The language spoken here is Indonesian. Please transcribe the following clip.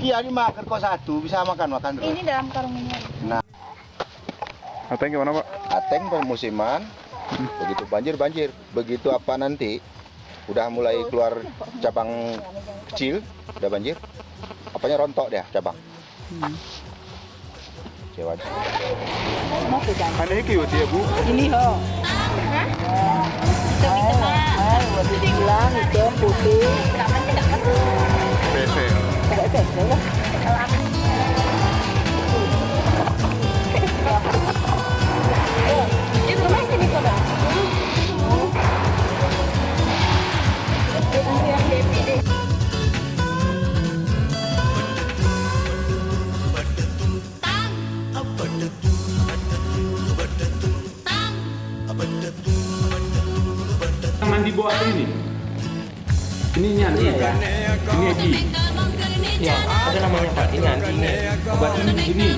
Iya, ini makan kok satu, bisa makan terus. Ini dalam karung ini. Nah, Ateng gimana Pak? ateng pemusiman, begitu banjir. Begitu apa nanti, udah mulai keluar cabang kecil, udah banjir, apanya rontok dia cabang. Cewa. Ada iki ya Bu? Ini ho. Warna hilang, hitam, putih. PC. Mandi bawah ini. Ininya nih ya. Ini Egi. Ya, ada namanya Pak. Ini anti ini. Obat ini. Ini.